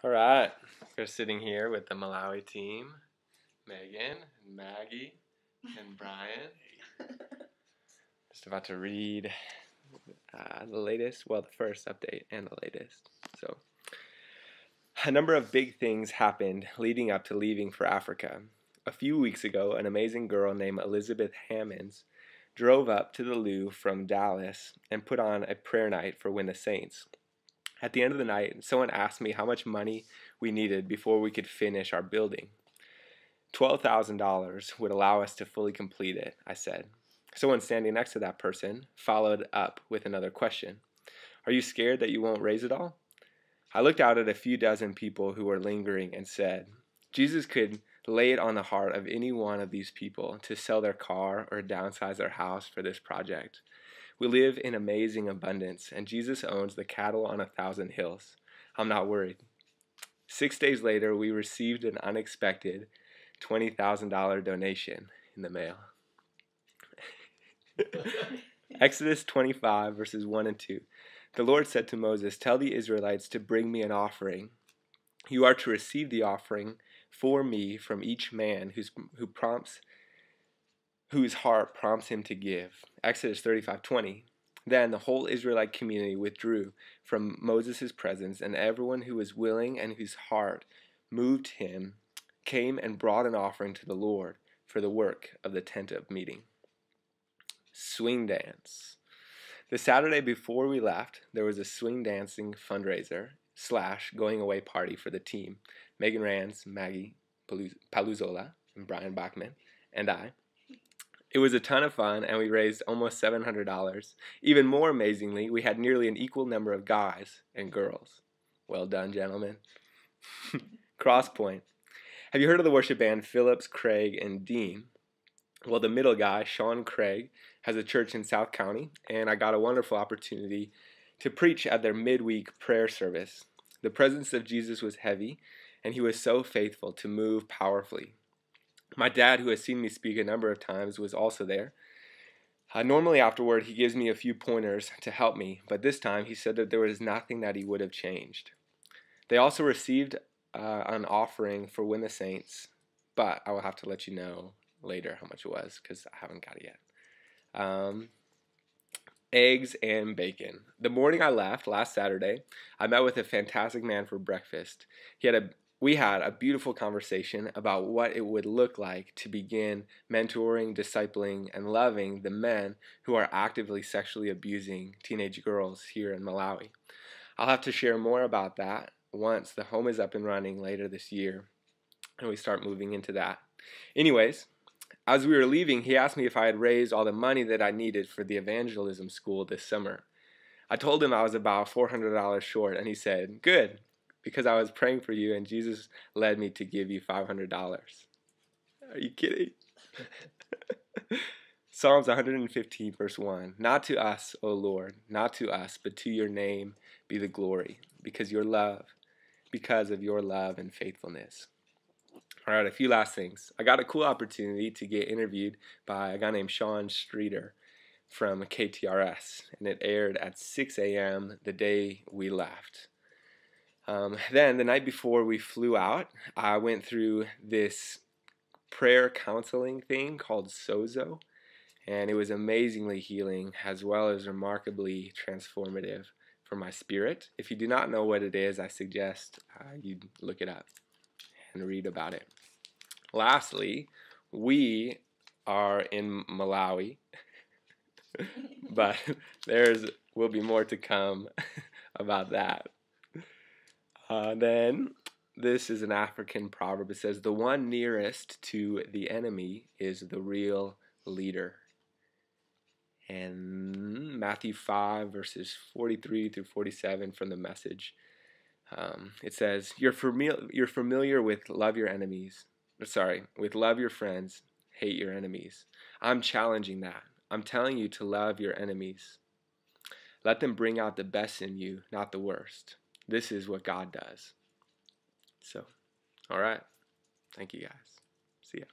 All right, we're sitting here with the Malawi team, Megan, and Maggie, and Brian. Just about to read the latest, well, the first update and the latest. So, a number of big things happened leading up to leaving for Africa. A few weeks ago, an amazing girl named Elizabeth Hammonds drove up to the Lou from Dallas and put on a prayer night for Win the Saints. At the end of the night, someone asked me how much money we needed before we could finish our building. $12,000 would allow us to fully complete it, I said. Someone standing next to that person followed up with another question. Are you scared that you won't raise it all? I looked out at a few dozen people who were lingering and said, Jesus could lay it on the heart of any one of these people to sell their car or downsize their house for this project. We live in amazing abundance, and Jesus owns the cattle on 1,000 hills. I'm not worried. 6 days later, we received an unexpected $20,000 donation in the mail. Exodus 25, verses 1 and 2. The Lord said to Moses, tell the Israelites to bring me an offering. You are to receive the offering for me from each man whose heart prompts him to give. Exodus 35:20. Then the whole Israelite community withdrew from Moses' presence, and everyone who was willing and whose heart moved him came and brought an offering to the Lord for the work of the tent of meeting. Swing dance. The Saturday before we left, there was a swing dancing fundraiser / going away party for the team. Megan Rands, Maggie Paluzola, and Brian Bachman, and I. It was a ton of fun, and we raised almost $700. Even more amazingly, we had nearly an equal number of guys and girls. Well done, gentlemen. Crosspoint. Have you heard of the worship band Phillips, Craig, and Dean? Well, the middle guy, Sean Craig, has a church in South County, and I got a wonderful opportunity to preach at their midweek prayer service. The presence of Jesus was heavy, and he was so faithful to move powerfully. My dad, who has seen me speak a number of times, was also there. Normally afterward, he gives me a few pointers to help me, but this time he said that there was nothing that he would have changed. They also received an offering for Win the Saints, but I will have to let you know later how much it was because I haven't got it yet. Eggs and bacon. The morning I left last Saturday, I met with a fantastic man for breakfast. We had a beautiful conversation about what it would look like to begin mentoring, discipling, and loving the men who are actively sexually abusing teenage girls here in Malawi. I'll have to share more about that once the home is up and running later this year and we start moving into that. Anyways, as we were leaving, he asked me if I had raised all the money that I needed for the evangelism school this summer. I told him I was about $400 short, and he said, good, because I was praying for you and Jesus led me to give you $500. Are you kidding? Psalms 115, verse 1. Not to us, O Lord, not to us, but to your name be the glory, because of your love and faithfulness. All right, a few last things. I got a cool opportunity to get interviewed by a guy named Sean Streeter from KTRS, and it aired at 6 a.m. the day we left. Then, the night before we flew out, I went through this prayer counseling thing called Sozo, and it was amazingly healing as well as remarkably transformative for my spirit. If you do not know what it is, I suggest you look it up and read about it. Lastly, we are in Malawi, but will be more to come about that. Then, this is an African proverb. It says, the one nearest to the enemy is the real leader. And Matthew 5, verses 43 through 47 from the Message. It says, you're familiar with love your friends, hate your enemies. I'm challenging that. I'm telling you to love your enemies. Let them bring out the best in you, not the worst. This is what God does. So, all right. Thank you guys. See ya.